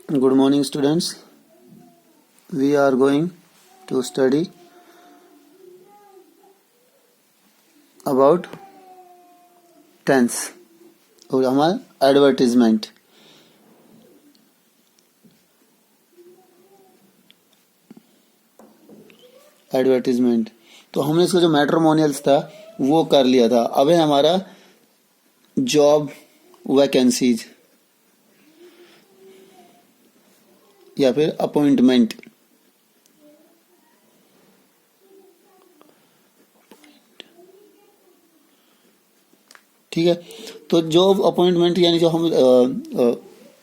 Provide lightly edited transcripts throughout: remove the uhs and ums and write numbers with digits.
Good morning, students. We are going to study about tense और हमारा advertisement. तो हमने इसका जो मैट्रिमोनियल्स था वो कर लिया था। अब है हमारा जॉब वैकेंसीज या फिर अपॉइंटमेंट। ठीक है, तो जॉब अपॉइंटमेंट यानी जो हम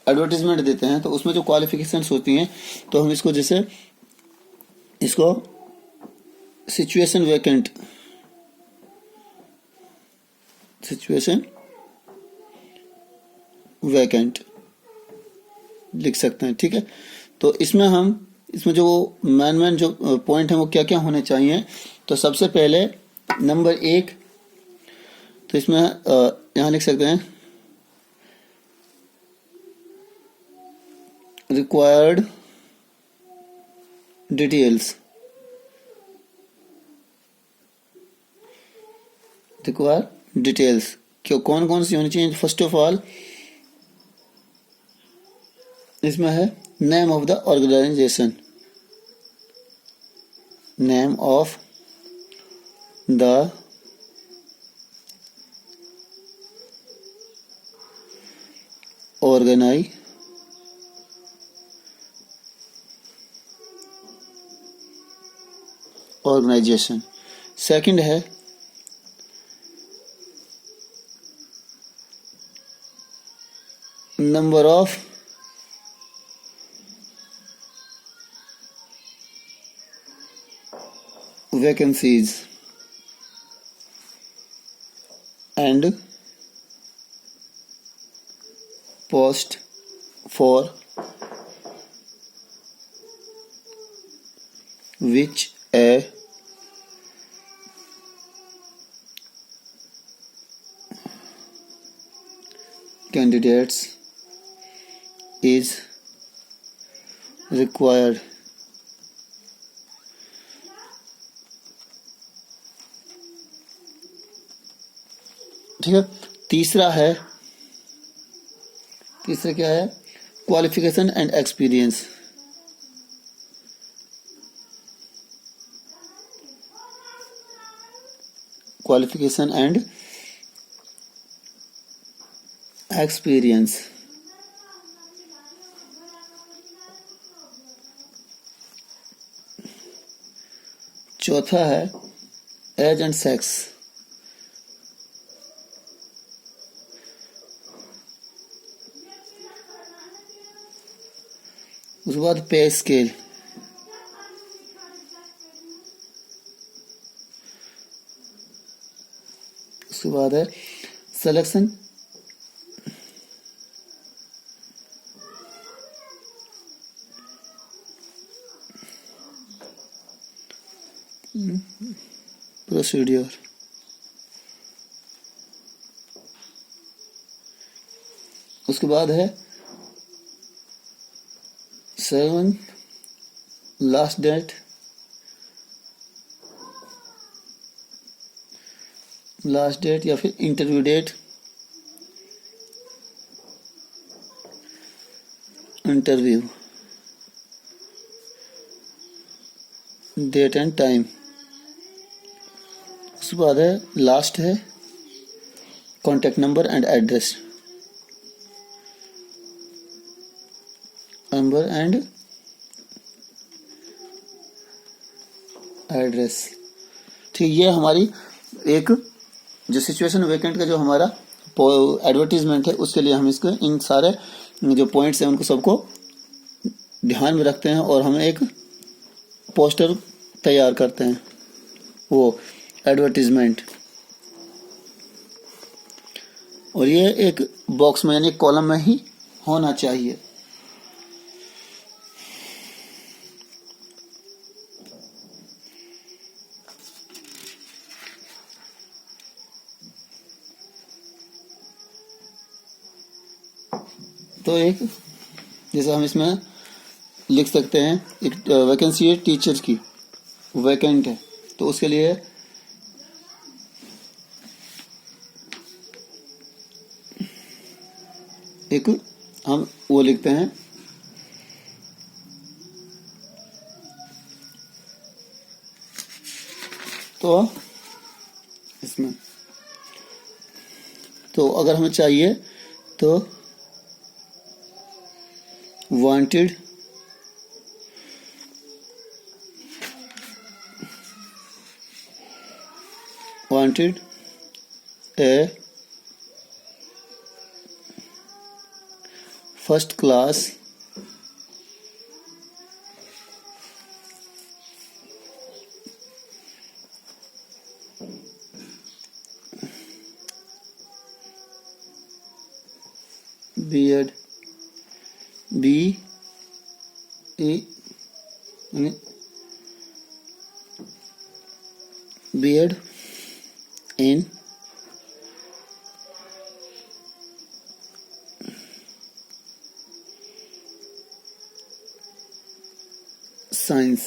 एडवर्टीजमेंट देते हैं तो उसमें जो क्वालिफिकेशंस होती हैं तो हम इसको जैसे इसको सिचुएशन वैकेंट लिख सकते हैं। ठीक है, तो इसमें जो मैन जो पॉइंट है वो क्या क्या होने चाहिए। तो सबसे पहले नंबर 1, तो इसमें यहाँ लिख सकते हैं रिक्वायर्ड डिटेल्स। क्यों कौन कौन सी होनी चाहिए। फर्स्ट ऑफ ऑल इसमें है name of the organisation, name of the organisation. Second है number of vacancies and post for which a candidates is required। ठीक है, तीसरा क्या है क्वालिफिकेशन एंड एक्सपीरियंस। चौथा है एज एंड सेक्स। उसके बाद पे स्केल। उसके बाद है सिलेक्शन प्रोसीड्यूर। उसके बाद है 7 लास्ट डेट या फिर interview date, date and time. उसके बाद है लास्ट है कॉन्टैक्ट नंबर एंड एड्रेस, ठीक, ये हमारी एक जो सिचुएशन वैकेंट का जो हमारा एडवर्टीजमेंट है उसके लिए हम इसको इन सारे जो पॉइंट्स हैं उनको सबको ध्यान में रखते हैं और हम एक पोस्टर तैयार करते हैं वो एडवर्टीजमेंट। और ये एक बॉक्स में यानी कॉलम में ही होना चाहिए। तो एक जैसे हम इसमें लिख सकते हैं एक वैकेंसी है टीचर की, वैकेंट है, तो उसके लिए एक हम वो लिखते हैं तो इसमें तो अगर हमें चाहिए तो wanted a first class BEd B A BEd in science,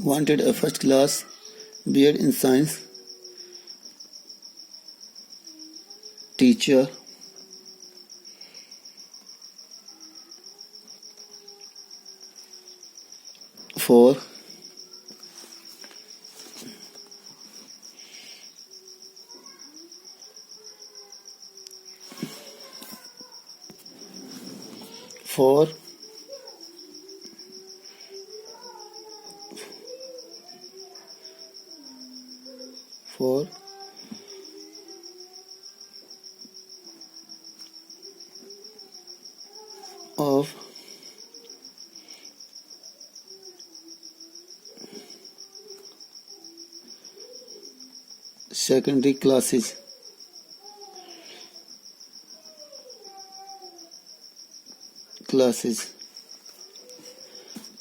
wanted a first class BEd in science teacher for for for of secondary classes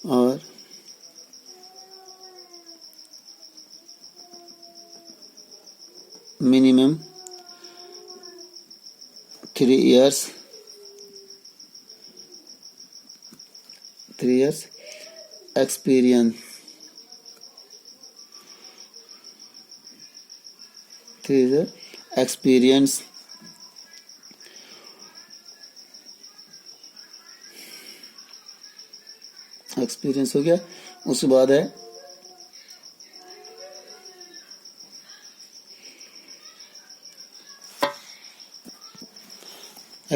और minimum 3 years experience, 3 years experience हो गया। उसके बाद है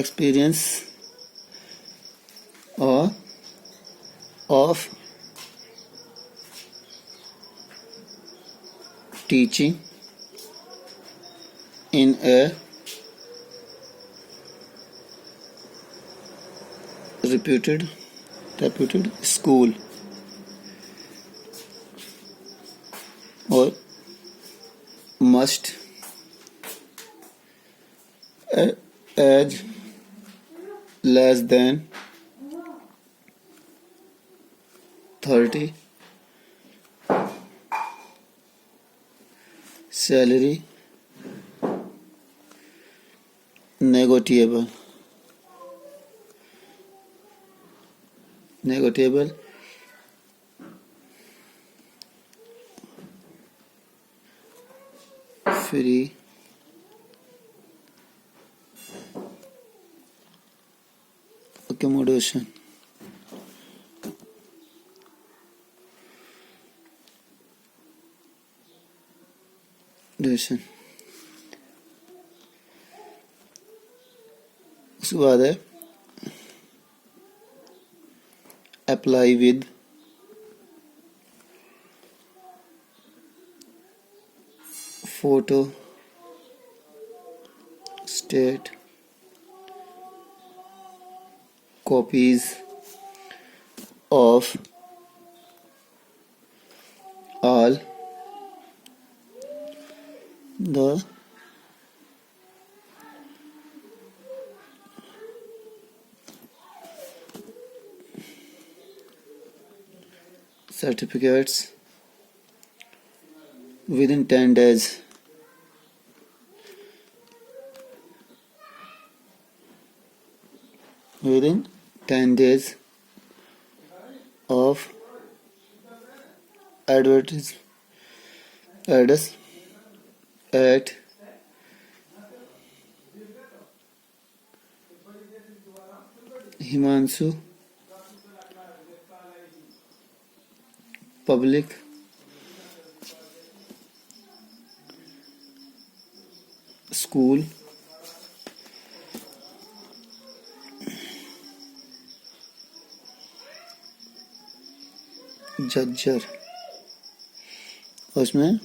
एक्सपीरियंस और of teaching in A reputed school or must age less than 30, salary negotiable free accommodation उसके बाद है apply with photo state copies of all the certificates within 10 days within 10 days of advertise ads at Himanshu Public School, Jhajjar. और उसमें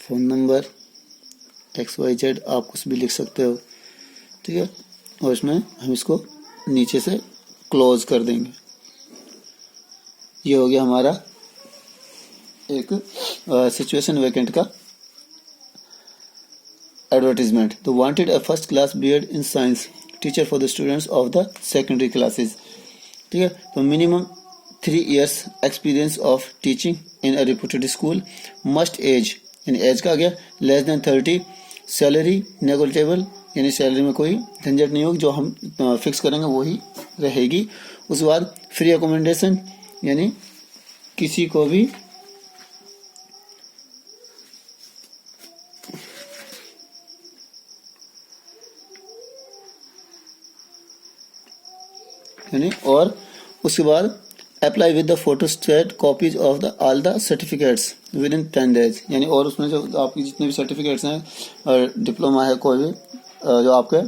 phone number XYZ आप कुछ भी लिख सकते हो, ठीक है। और इसमें हम इसको नीचे से क्लोज कर देंगे। ये हो गया हमारा एक सिचुएशन वैकेंट का एडवर्टीजमेंट। तो wanted a first class BEd in science teacher for the students of the secondary classes, ठीक है। तो minimum 3 years experience of teaching in a reputed school, must age यानी एज का आ गया लेस देन 30, सैलरी नेगोशिएबल यानी salary में कोई झंझट नहीं होगी, जो हम फिक्स करेंगे वही रहेगी। उसके बाद फ्री अकोमोडेशन यानी किसी को भी यानी, और उसके बाद apply with the photostat copies of the all the certificates with in 10 days यानी, और उसमें जो आपकी जितने भी सर्टिफिकेट्स हैं और डिप्लोमा है कोई भी जो आपके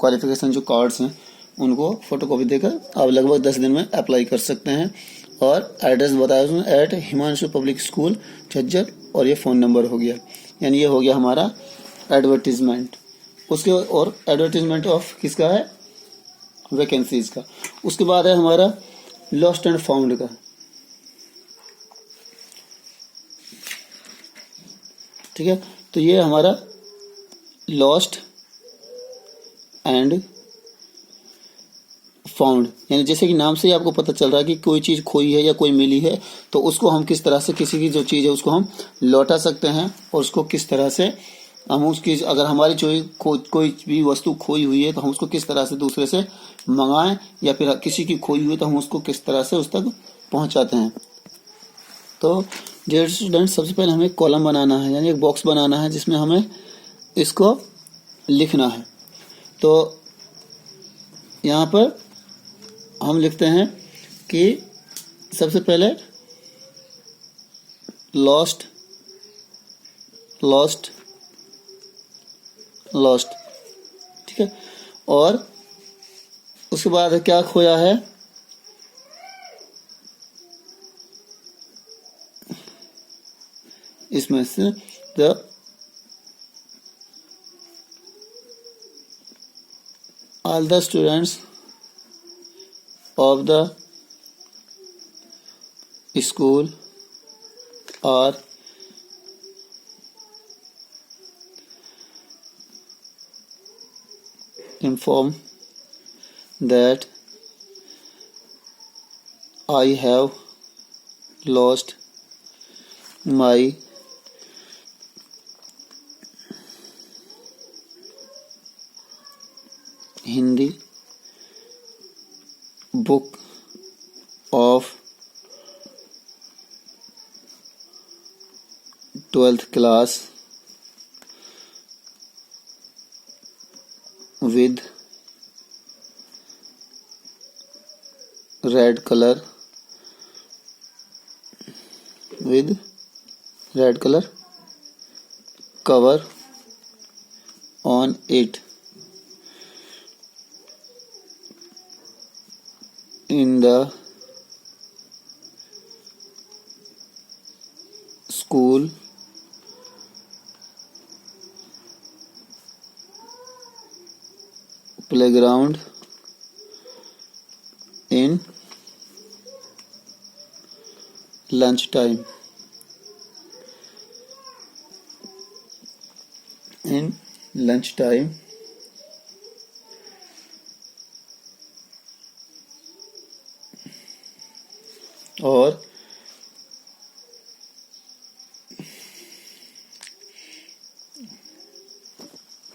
क्वालिफिकेशन जो कार्ड्स हैं उनको फोटोकॉपी देकर आप लगभग 10 दिन में अप्लाई कर सकते हैं। और एड्रेस बताया उसमें at Himanshu public school Jhajjar, और ये फ़ोन नंबर हो गया। यानी ये हो गया हमारा एडवर्टीजमेंट। उसके और एडवर्टीजमेंट ऑफ किसका है, वैकेंसीज का। उसके बाद है हमारा लॉस्ट एंड फाउंड का, ठीक है। तो ये हमारा लॉस्ट एंड फाउंड यानी जैसे कि नाम से ही आपको पता चल रहा है कि कोई चीज़ खोई है या कोई मिली है, तो उसको हम किस तरह से, किसी की जो चीज़ है उसको हम लौटा सकते हैं, और उसको किस तरह से हम उसकी, अगर हमारी कोई भी वस्तु खोई हुई है तो हम उसको किस तरह से दूसरे से मंगाएं, या फिर किसी की खोई हुई है तो हम उसको किस तरह से उस तक पहुंचाते हैं। तो डियर स्टूडेंट, सबसे पहले हमें एक कॉलम बनाना है यानी एक बॉक्स बनाना है जिसमें हमें इसको लिखना है। तो यहाँ पर हम लिखते हैं कि सबसे पहले लॉस्ट लॉस्ट लॉस्ट, ठीक है। और उसके बाद क्या खोया है, इसमें से the all the students of the school are informed that I have lost my Hindi book of 12th class with red color cover on it in the school playground in lunch time, और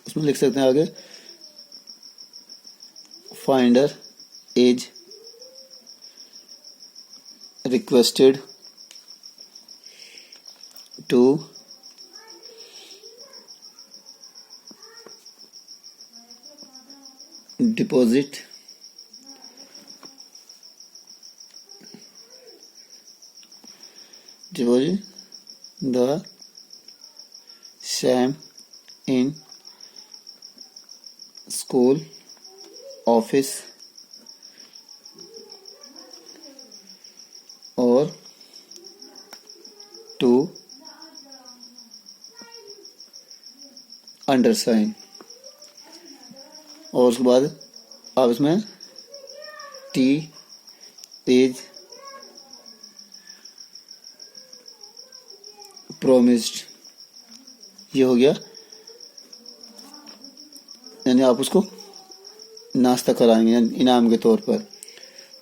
उसमें लिख सकते हैं आगे finder is requested to deposit the same in school office or to undersign। और उसके बाद आप इसमें टी इज प्रोमिस्ड, ये हो गया, यानी आप उसको नाश्ता कराएंगे यानी इनाम के तौर पर।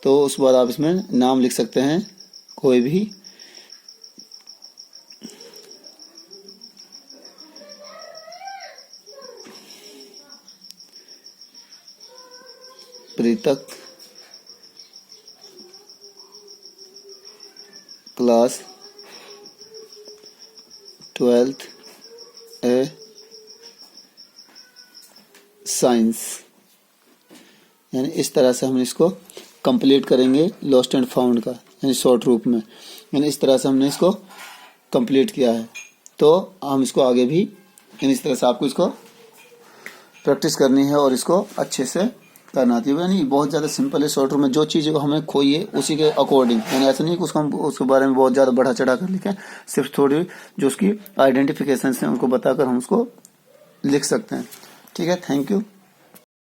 तो उसके बाद आप इसमें नाम लिख सकते हैं कोई भी, प्रीतक क्लास 12th ए साइंस, यानी इस तरह से हम इसको कंप्लीट करेंगे लॉस्ट एंड फाउंड का, यानी शॉर्ट रूप में, यानी इस तरह से हमने इसको कंप्लीट किया है। तो हम इसको आगे भी यानी इस तरह से आपको इसको प्रैक्टिस करनी है और इसको अच्छे से करना आती है। यानी बहुत ज़्यादा सिंपल है, शॉर्ट रूप में जो चीज़ हमें खोई है उसी के अकॉर्डिंग, यानी ऐसा नहीं कि उसको हम उसके बारे में बहुत ज़्यादा बढ़ा चढ़ा कर लिखें, सिर्फ थोड़ी जो उसकी आइडेंटिफिकेशन है उनको बताकर हम उसको लिख सकते हैं। ठीक है, थैंक यू।